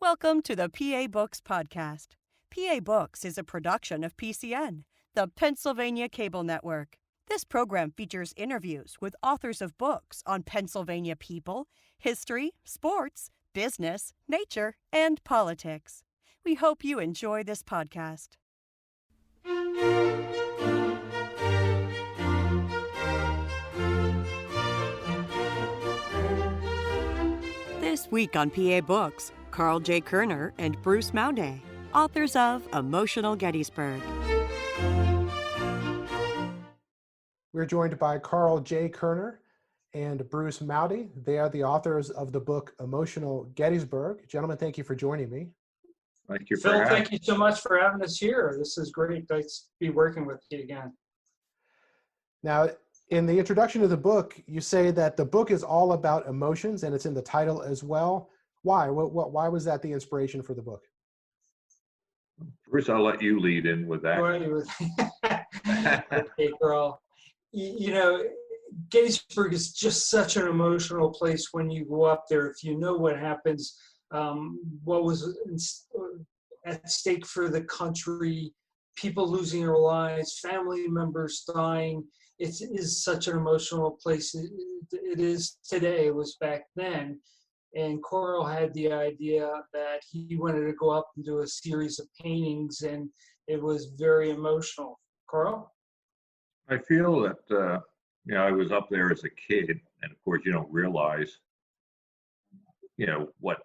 Welcome to the PA Books podcast. PA Books is a production of PCN, the Pennsylvania Cable Network. This program features interviews with authors of books on Pennsylvania people, history, sports, business, nature, and politics. We hope you enjoy this podcast. This week on PA Books, Karl J. Kuerner and Bruce Mowday, authors of Emotional Gettysburg. We're joined by Karl J. Kuerner and Bruce Mowday. They are the authors of the book Emotional Gettysburg. Gentlemen, thank you for joining me. Thank you, Phil. Thank you so much for having us here. This is great. Nice to be working with you again. Now, in the introduction of the book, you say that the book is all about emotions, and it's in the title as well. Why? Why was that the inspiration for the book? Bruce, I'll let you lead in with that. Okay, Karl. You know, Gettysburg is just such an emotional place when you go up there. If you know what happens, what was at stake for the country, people losing their lives, family members dying. It is such an emotional place. It is today. It was back then. And Karl had the idea that he wanted to go up and do a series of paintings, and it was very emotional. Karl? I feel that, I was up there as a kid, and of course you don't realize, what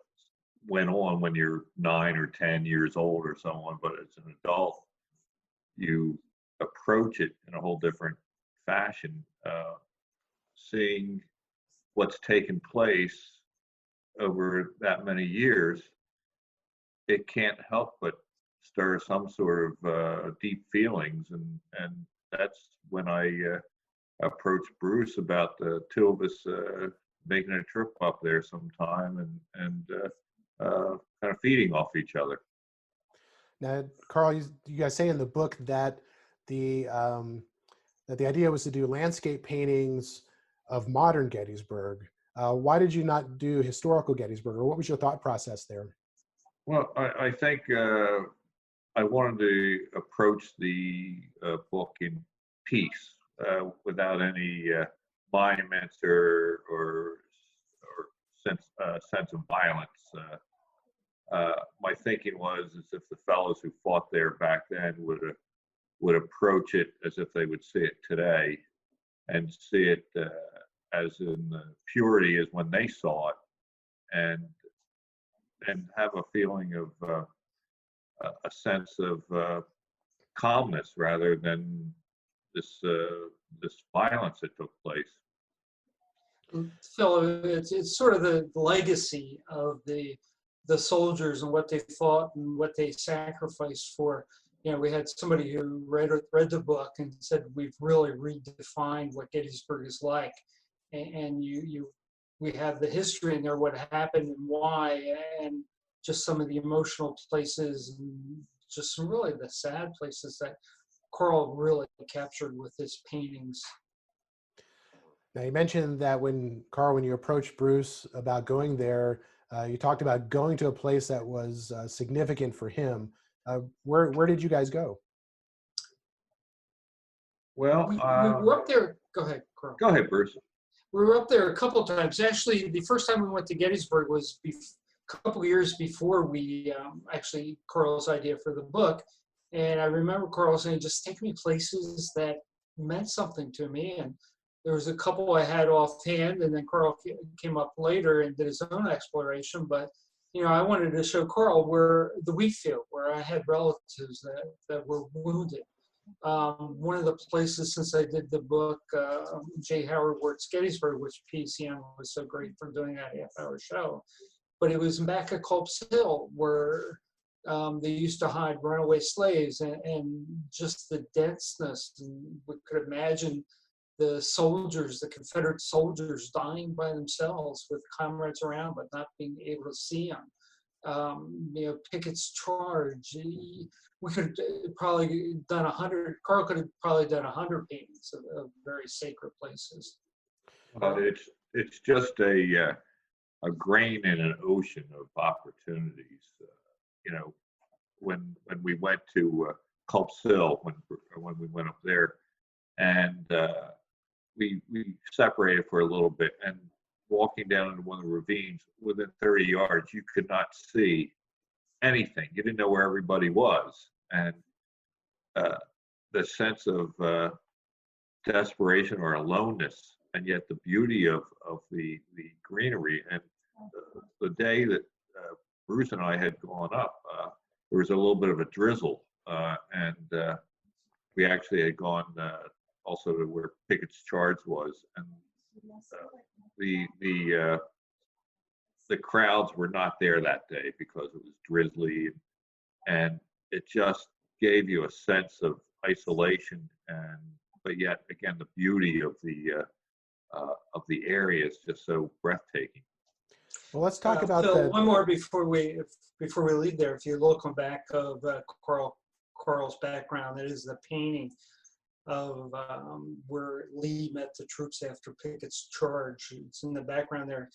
went on when you're 9 or 10 years old or someone, but as an adult, you approach it in a whole different fashion, seeing what's taken place over that many years. It can't help but stir some sort of deep feelings, and that's when I approached Bruce about the two of us making a trip up there sometime and kind of feeding off each other. Now, Karl, you guys say in the book that the idea was to do landscape paintings of modern Gettysburg. Why did you not do historical Gettysburg, or what was your thought process there? Well, I think I wanted to approach the book in peace, without any monuments or sense of violence. My thinking was as if the fellows who fought there back then would approach it as if they would see it today, and see it as in purity as when they saw it, and have a feeling of a sense of calmness rather than this violence that took place. Phil, it's sort of the legacy of the soldiers and what they fought and what they sacrificed for. We had somebody who read the book and said we've really redefined what Gettysburg is like, and we have the history in there, what happened and why, and just some of the emotional places and just some really the sad places that Karl really captured with his paintings. Now, you mentioned that when you approached Bruce about going there, you talked about going to a place that was significant for him. Where did you guys go? Well, we were up there. Go ahead, Karl. Go ahead, Bruce. We were up there a couple of times. Actually, the first time we went to Gettysburg was a couple of years before we actually Karl's idea for the book. And I remember Karl saying, just take me places that meant something to me. And there was a couple I had offhand, and then Karl came up later and did his own exploration. But, I wanted to show Karl where the wheat field, where I had relatives that were wounded. One of the places, since I did the book, J. Howard Wirt's Gettysburg, which PCN was so great for doing that half-hour show, but it was back at Culp's Hill where they used to hide runaway slaves, and just the denseness. And we could imagine the soldiers, the Confederate soldiers, dying by themselves with comrades around, but not being able to see them. Pickett's charge. We could have probably done 100. Karl could have probably done 100 paintings of very sacred places. But it's just a a grain in an ocean of opportunities. You know, when we went to Culp's Hill, when we went up there, and we separated for a little bit, and walking down into one of the ravines, within 30 yards, you could not see anything. You didn't know where everybody was, and the sense of desperation or aloneness, and yet the beauty of the greenery. And the day that Bruce and I had gone up, there was a little bit of a drizzle, and we actually had gone also to where Pickett's Charge was, and the crowds were not there that day because it was drizzly, and it just gave you a sense of isolation, and but yet again the beauty of the area is just so breathtaking. Well, let's talk about Phil, that. one more before we leave there. If you look on back of Karl's background, that is the painting of where Lee met the troops after Pickett's Charge. It's in the background there.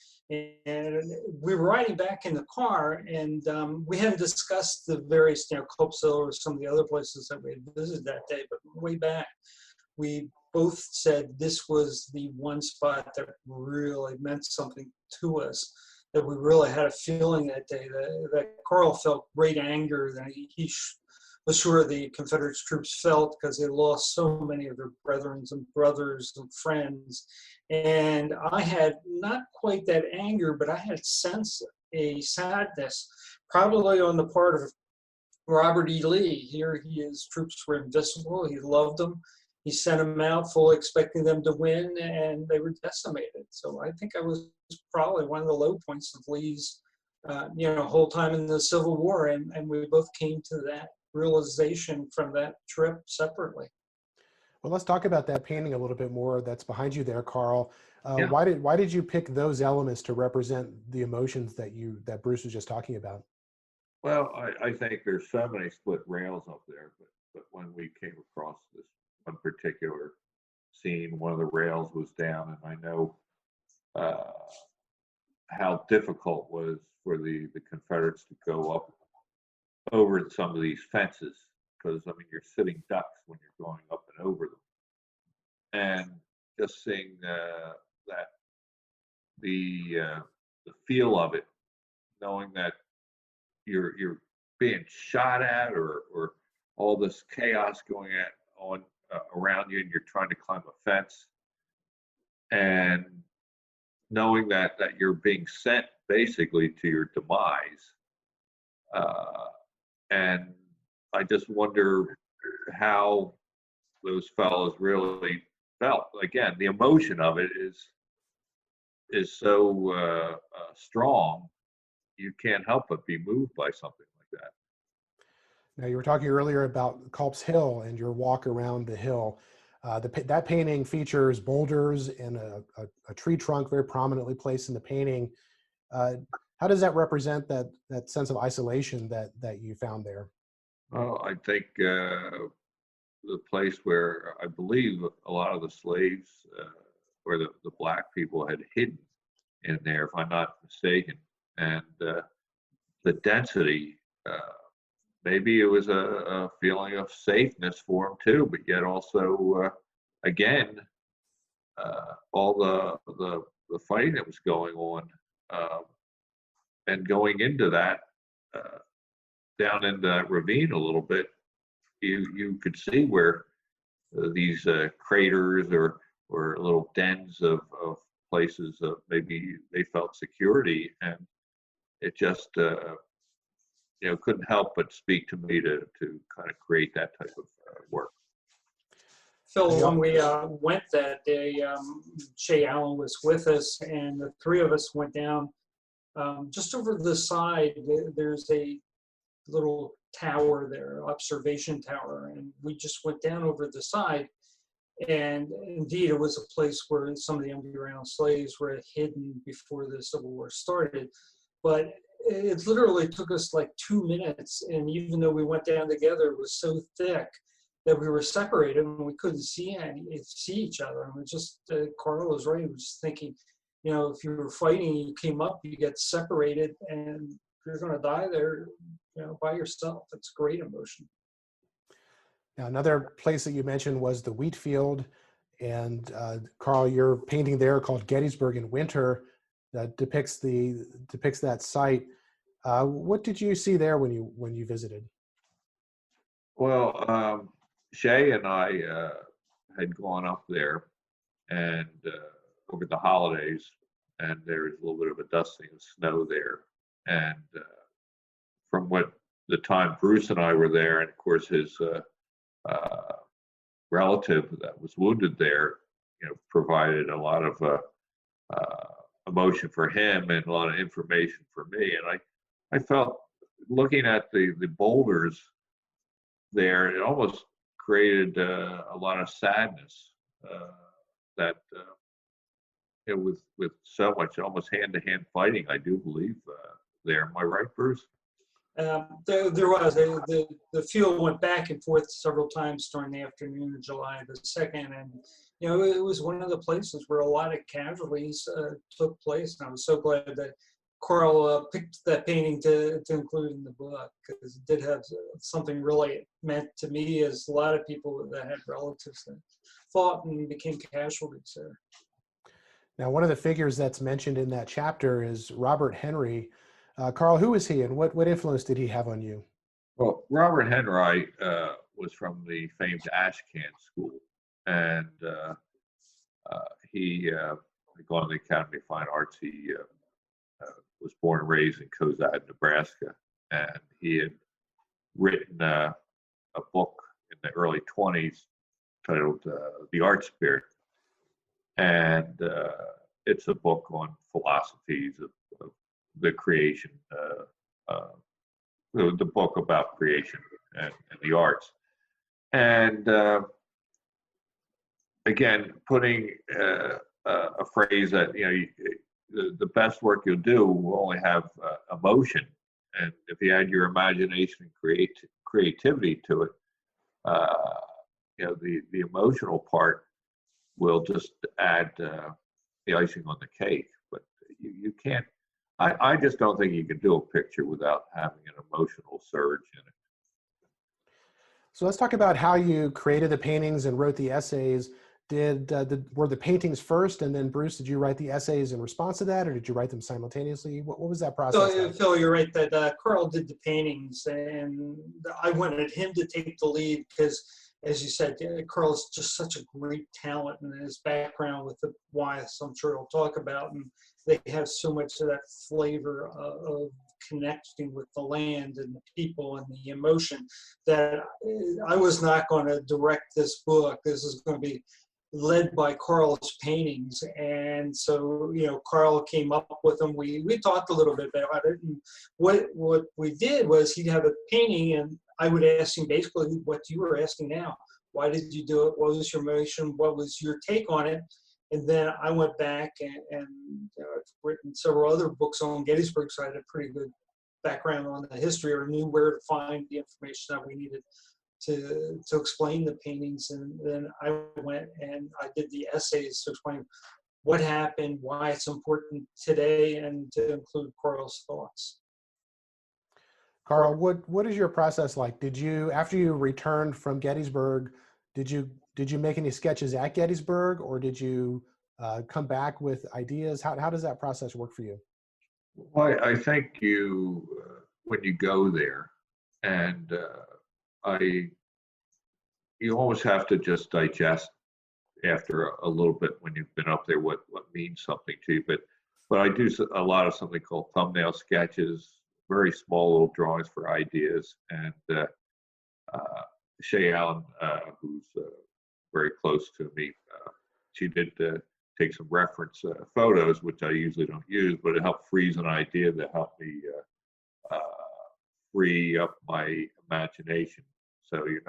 And we were riding back in the car, and we hadn't discussed the various, Culp's Hill or some of the other places that we had visited that day, but way back, we both said this was the one spot that really meant something to us, that we really had a feeling that day, that Karl felt great anger that he was sure the Confederate troops felt, because they lost so many of their brethren and brothers and friends. And I had not quite that anger, but I had sense a sadness, probably on the part of Robert E. Lee. Here his troops were invisible. He loved them. He sent them out fully expecting them to win, and they were decimated. So I think I was probably one of the low points of Lee's, whole time in the Civil War, and we both came to that realization from that trip separately. Well, let's talk about that painting a little bit more that's behind you there, Karl. Yeah. Why did you pick those elements to represent the emotions that Bruce was just talking about? Well, I think there's so many split rails up there, but when we came across this one particular scene, one of the rails was down, and I know how difficult it was for the Confederates to go up over some of these fences, because I mean you're sitting ducks when you're going up and over them, and just seeing that the feel of it, knowing that you're being shot at, or all this chaos going on around you, and you're trying to climb a fence, and knowing that you're being sent basically to your demise. And I just wonder how those fellows really felt. Again, the emotion of it is so strong, you can't help but be moved by something like that. Now, you were talking earlier about Culp's Hill and your walk around the hill. That painting features boulders and a tree trunk very prominently placed in the painting. How does that represent that sense of isolation that you found there? Well, I think the place where I believe a lot of the slaves, or the black people, had hidden in there, if I'm not mistaken, and the density. Maybe it was a feeling of safeness for them too, but yet also, again, all the fighting that was going on, and going into that, down in the ravine a little bit, you could see where these craters or little dens of places maybe they felt security, and it just couldn't help but speak to me to kind of create that type of work. Phil, when we went that day, Shay Allen was with us, and the three of us went down just over the side. There's a little tower there, observation tower, and we just went down over the side, and indeed it was a place where some of the underground slaves were hidden before the Civil War started. But it literally took us like 2 minutes, and even though we went down together, it was so thick that we were separated and we couldn't see each other. And we just, Karl was right. I was just thinking, if you were fighting, you came up, you get separated, and you're going to die there, by yourself. It's great emotion. Now, another place that you mentioned was the wheat field. And Karl, your painting there called Gettysburg in Winter that depicts that site. What did you see there when you visited? Well, Shay and I had gone up there and over the holidays, and there was a little bit of a dusting of snow there. And from what the time Bruce and I were there, and of course his relative that was wounded there, provided a lot of emotion for him and a lot of information for me. And I felt looking at the boulders there, it almost created a lot of sadness that with so much almost hand-to-hand fighting, I do believe there. Am I right, Bruce? There was. The field went back and forth several times during the afternoon of July the 2nd. And, it was one of the places where a lot of casualties took place. And I was so glad that Karl picked that painting to include in the book, because it did have something really meant to me, as a lot of people that had relatives that fought and became casualties there. Now, one of the figures that's mentioned in that chapter is Robert Henry. Karl, who is he, and what influence did he have on you? Well, Robert Henry was from the famed Ashcan School, and he had gone to the Academy of Fine Arts. He was born and raised in Cozad, Nebraska, and he had written a book in the early 20s titled The Art Spirit. And it's a book on philosophies of the creation, the book about creation and the arts. And again, putting a phrase that, the best work you'll do will only have emotion. And if you add your imagination and creativity to it, the emotional part will just add the icing on the cake. But you can't, I just don't think you can do a picture without having an emotional surge in it. So let's talk about how you created the paintings and wrote the essays. Were the paintings first, and then Bruce, did you write the essays in response to that, or did you write them simultaneously? What was that process like? Phil, you're right that Karl did the paintings, and I wanted him to take the lead because, as you said, Karl is just such a great talent, and his background with the Wyeths, I'm sure he'll talk about, and they have so much of that flavor of connecting with the land and the people and the emotion that I was not going to direct this book. This is going to be led by Karl's paintings. And so, Karl came up with them. We talked a little bit about it. And what we did was he'd have a painting, and I would ask him basically what you were asking now. Why did you do it? What was your motion? What was your take on it? And then I went back and I've written several other books on Gettysburg, so I had a pretty good background on the history, or knew where to find the information that we needed to explain the paintings. And then I went and I did the essays to explain what happened, why it's important today, and to include Karl's thoughts. Karl, what is your process like? Did you, after you returned from Gettysburg, did you make any sketches at Gettysburg, or did you come back with ideas? How does that process work for you? Well, I think when you go there, and you always have to just digest after a little bit when you've been up there what means something to you. But I do a lot of something called thumbnail sketches, very small little drawings for ideas. And Shay Allen, who's very close to me, she did take some reference photos, which I usually don't use, but it helped freeze an idea that helped me free up my imagination. So you're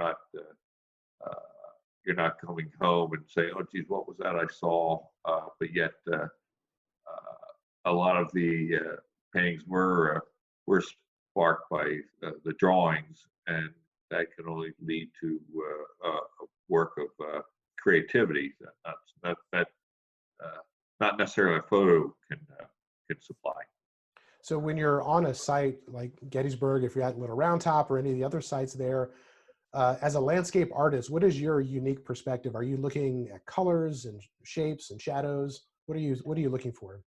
not coming home and saying, "Oh, geez, what was that I saw?" But yet, a lot of the paintings were sparked by the drawings, and that can only lead to a work of creativity. not necessarily a photo can supply. So when you're on a site like Gettysburg, if you're at Little Round Top or any of the other sites there, as a landscape artist, what is your unique perspective? Are you looking at colors and shapes and shadows? What are you looking for?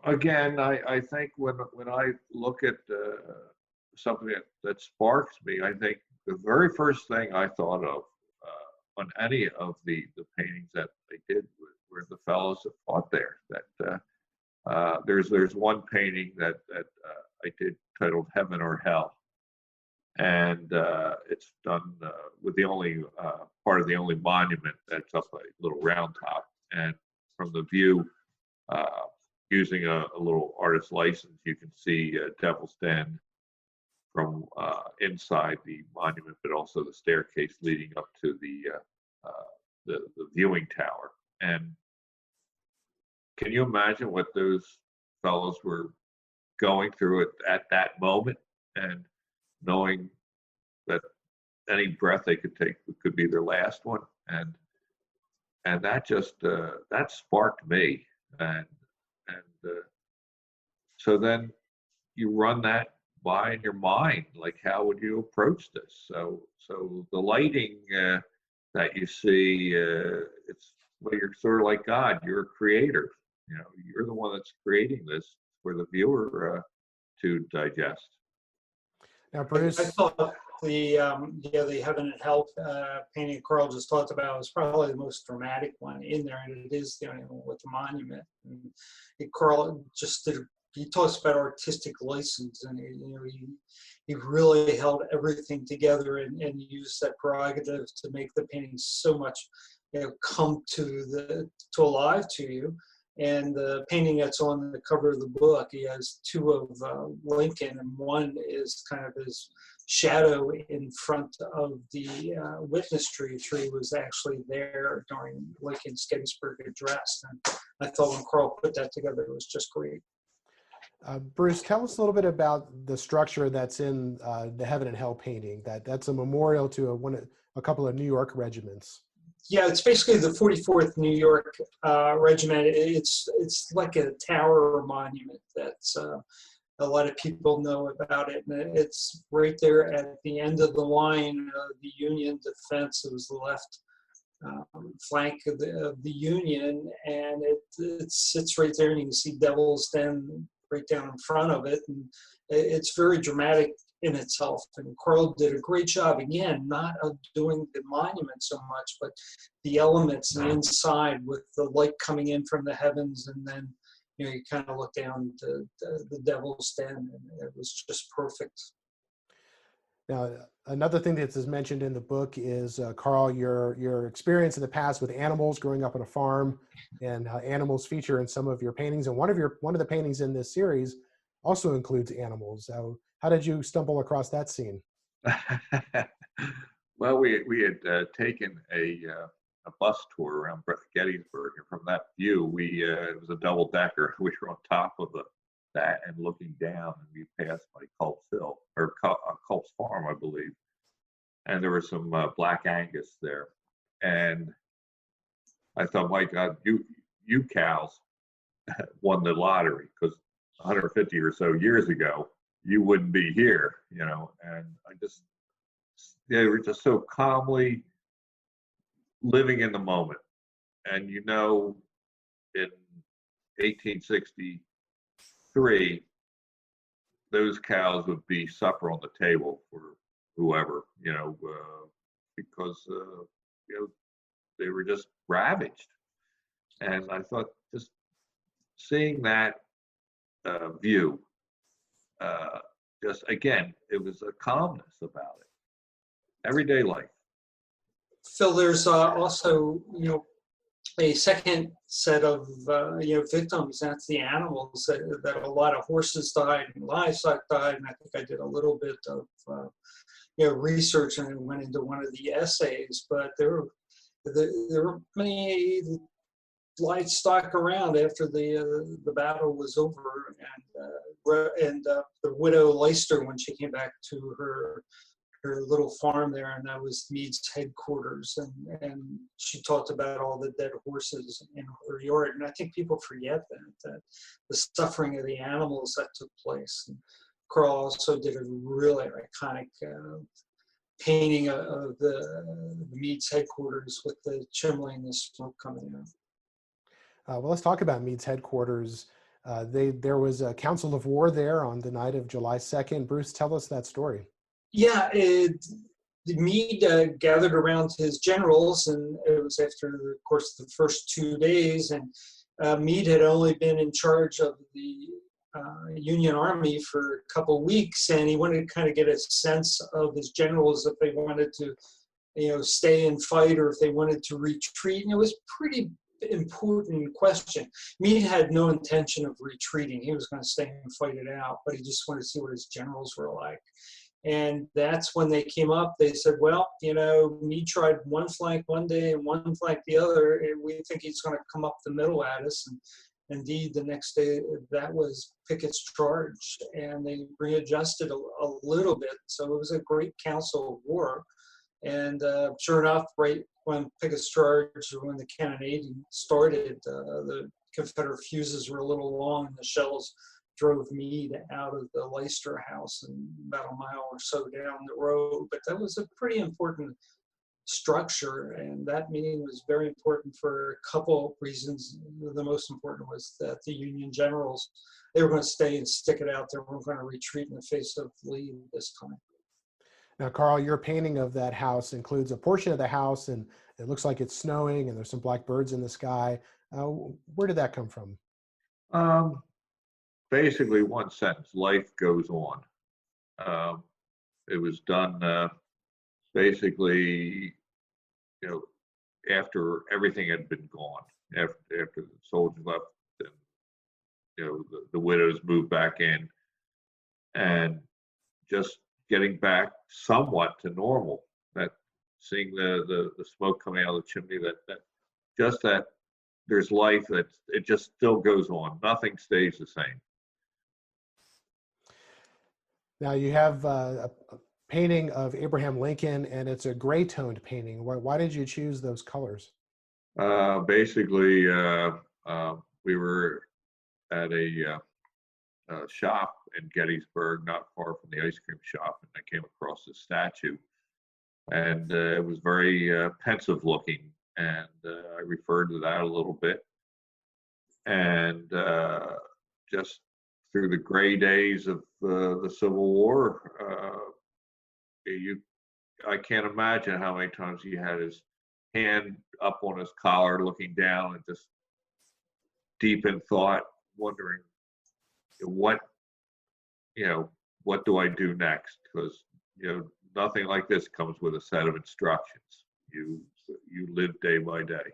Again, I think when I look at something that sparks me, I think the very first thing I thought of on any of the paintings that I did were the fellows that fought there. That there's one painting that I did titled Heaven or Hell, and it's done with the only part of the only monument that's up a Little Round Top, and from the view, using a little artist license, you can see Devil's Den from inside the monument, but also the staircase leading up to the viewing tower. And can you imagine what those fellows were going through at that moment, and knowing that any breath they could take could be their last one? And that just that sparked me, and so then you run that by in your mind, like, how would you approach this? So the lighting that you see, it's, well, you're sort of like God. You're a creator. You know, you're the one that's creating this for the viewer to digest. Now, Bruce, I thought the Heaven and Hell painting Karl just talked about was probably the most dramatic one in there, and it is the only one with the monument. And Karl just did. He talks about artistic license, and he really held everything together and used that prerogative to make the painting so much come to alive to you. And the painting that's on the cover of the book, he has two of Lincoln, and one is kind of his shadow in front of the witness tree. The tree was actually there during Lincoln's Gettysburg address. And I thought when Karl put that together, it was just great. Bruce, tell us a little bit about the structure that's in the Heaven and Hell painting. That's a memorial to a couple of New York regiments. Yeah, it's basically the 44th New York Regiment. It's like a tower or monument that's a lot of people know about it. And it's right there at the end of the line of the Union defense. It was the left flank of the Union, and it sits right there, and you can see Devil's Den right down in front of it. And it's very dramatic in itself. And Karl did a great job, again, not of doing the monument so much, but the elements inside with the light coming in from the heavens, and then you kind of look down to the Devil's Den, and it was just perfect. Now, another thing that is mentioned in the book is, Karl, your experience in the past with animals, growing up on a farm, and animals feature in some of your paintings. And one of the paintings in this series also includes animals. How did you stumble across that scene? Well, we had taken a bus tour around Gettysburg, and from that view, it was a double decker. We were on top of that and looking down, and we passed by Culp's Hill, or Culp's Farm, I believe, and there were some Black Angus there, and I thought, my God, you cows won the lottery, because 150 or so years ago, you wouldn't be here, and they were just so calmly living in the moment. And in 1863, those cows would be supper on the table for whoever, because they were just ravaged. And I thought, just seeing that view, just again, it was a calmness about it. Everyday life. Phil, there's also, a second set of, victims. That's the animals that a lot of horses died and livestock died. And I think I did a little bit of, research, and went into one of the essays, but there were many livestock around after the battle was over, and the widow Leicester, when she came back to her her little farm there, and that was Meade's headquarters. And she talked about all the dead horses in her yard. And I think people forget that the suffering of the animals that took place. And Karl also did a really iconic painting of the Meade's headquarters with the chimney and the smoke coming out. Well, let's talk about Meade's headquarters. There was a council of war there on the night of July 2nd. Bruce, tell us that story. Yeah, Meade gathered around his generals, and it was after, of course, the first 2 days. And Meade had only been in charge of the Union Army for a couple of weeks, and he wanted to kind of get a sense of his generals if they wanted to, stay and fight or if they wanted to retreat. And it was pretty important question. Meade had no intention of retreating. He was going to stay and fight it out, but he just wanted to see what his generals were like. And that's when they came up. They said, well, Meade tried one flank one day and one flank the other, and we think he's going to come up the middle at us. And indeed, the next day, that was Pickett's charge, and they readjusted a little bit. So it was a great council of war. And sure enough, right when Pickett's charge, or when the cannonading started, the Confederate fuses were a little long, and the shells drove Meade out of the Leicester house and about a mile or so down the road. But that was a pretty important structure, and that meeting was very important for a couple of reasons. The most important was that the Union generals, they were going to stay and stick it out. They weren't going to retreat in the face of Lee this time. Now, Karl, your painting of that house includes a portion of the house, and it looks like it's snowing, and there's some black birds in the sky. Where did that come from? Basically, one sentence: life goes on. It was done basically, after everything had been gone, after the soldiers left, and the widows moved back in, and just getting back somewhat to normal. That seeing the smoke coming out of the chimney, that there's life, that it just still goes on. Nothing stays the same. Now you have a painting of Abraham Lincoln, and it's a gray toned painting. Why did you choose those colors? Basically, we were at a shop in Gettysburg, not far from the ice cream shop, and I came across this statue, and it was very pensive looking, and I referred to that a little bit, and just through the gray days of the Civil War, I can't imagine how many times he had his hand up on his collar, looking down, and just deep in thought, wondering what do I do next? Because nothing like this comes with a set of instructions. You live day by day.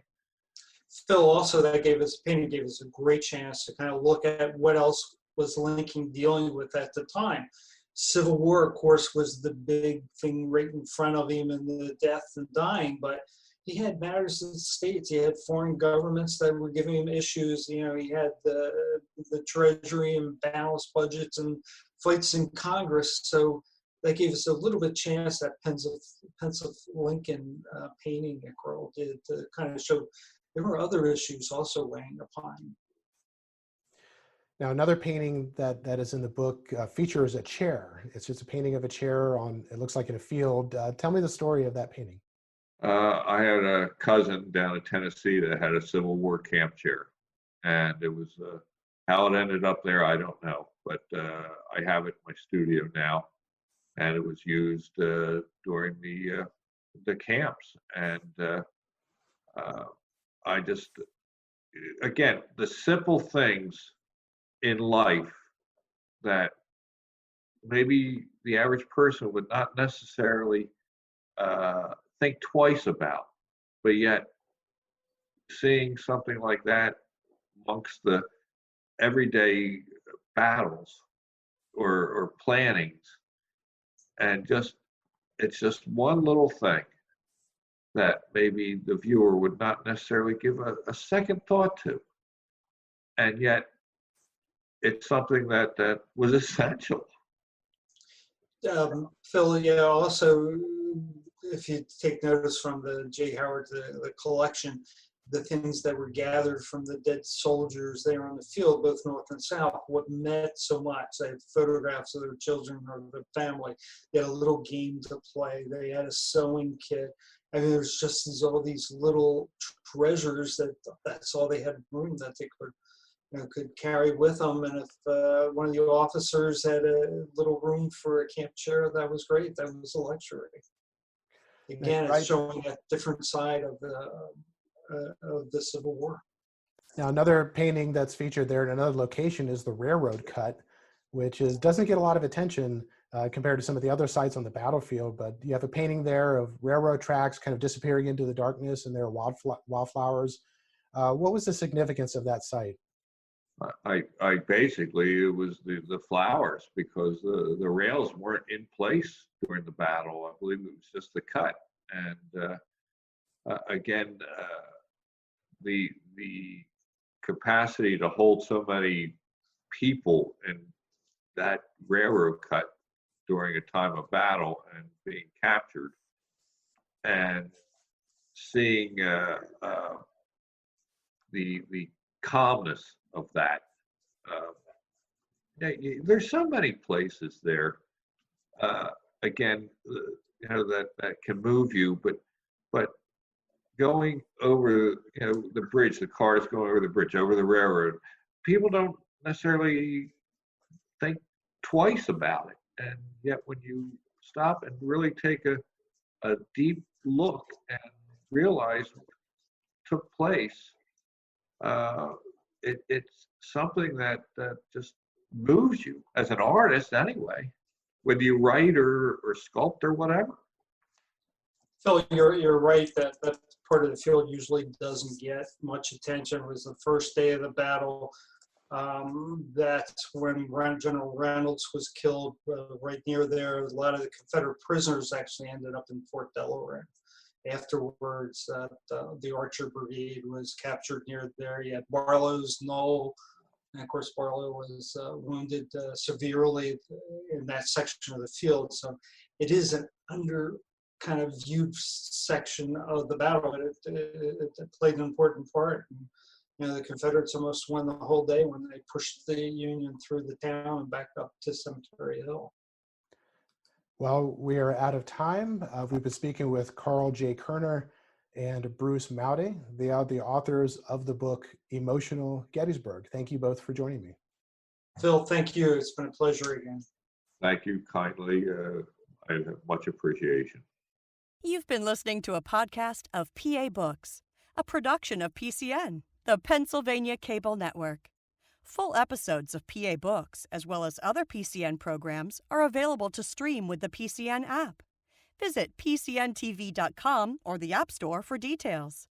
Phil, also that painting gave us a great chance to kind of look at what else was Lincoln dealing with at the time. Civil War, of course, was the big thing right in front of him, and the death and dying, but he had matters in the states. He had foreign governments that were giving him issues. He had the Treasury and balanced budgets and fights in Congress. So that gave us a little bit chance, that pensive Lincoln painting that Karl did, to kind of show there were other issues also weighing upon him. Now, another painting that is in the book features a chair. It's just a painting of a chair it looks like in a field. Tell me the story of that painting. I had a cousin down in Tennessee that had a Civil War camp chair, and it was how it ended up there, I don't know, but I have it in my studio now, and it was used during the camps, and I just, again, the simple things in life that maybe the average person would not necessarily think twice about, but yet seeing something like that amongst the everyday battles or plannings, and it's just one little thing that maybe the viewer would not necessarily give a second thought to, and yet it's something that was essential. Phil, yeah, also, if you take notice from the J. Howard, the collection, the things that were gathered from the dead soldiers there on the field, both North and South, what meant so much. They had photographs of their children or their family. They had a little game to play. They had a sewing kit. I mean, there's just all these little treasures that's all they had room that they could carry with them. And if one of the officers had a little room for a camp chair, that was great. That was a luxury. Again, Right. it's showing a different side of the Civil War. Now, another painting that's featured there in another location is the railroad cut, which doesn't get a lot of attention compared to some of the other sites on the battlefield. But you have a painting there of railroad tracks kind of disappearing into the darkness, and there are wildflowers. What was the significance of that site? I basically, it was the flowers, because the rails weren't in place during the battle. I believe it was just the cut. And again, the capacity to hold so many people in that railroad cut during a time of battle and being captured, and seeing the calmness of that. There's so many places there. Again, that can move you, but going over, the bridge, the cars going over the bridge, over the railroad, people don't necessarily think twice about it. And yet when you stop and really take a deep look and realize what took place, it's something that just moves you as an artist anyway, whether you write or sculpt or whatever. Phil, you're right that part of the field usually doesn't get much attention. It was the first day of the battle. That's when General Reynolds was killed right near there. A lot of the Confederate prisoners actually ended up in Fort Delaware. Afterwards, the Archer Brigade was captured near there. You had Barlow's Knoll, and of course Barlow was wounded severely in that section of the field. So it is an under kind of viewed section of the battle, but it played an important part. And, the Confederates almost won the whole day when they pushed the Union through the town and back up to Cemetery Hill. Well, we are out of time. We've been speaking with Karl J. Kuerner and Bruce Mowday. They are the authors of the book Emotional Gettysburg. Thank you both for joining me. Phil, thank you. It's been a pleasure again. Thank you kindly. I have much appreciation. You've been listening to a podcast of PA Books, a production of PCN, the Pennsylvania Cable Network. Full episodes of PA Books, as well as other PCN programs, are available to stream with the PCN app. Visit PCNTV.com or the App Store for details.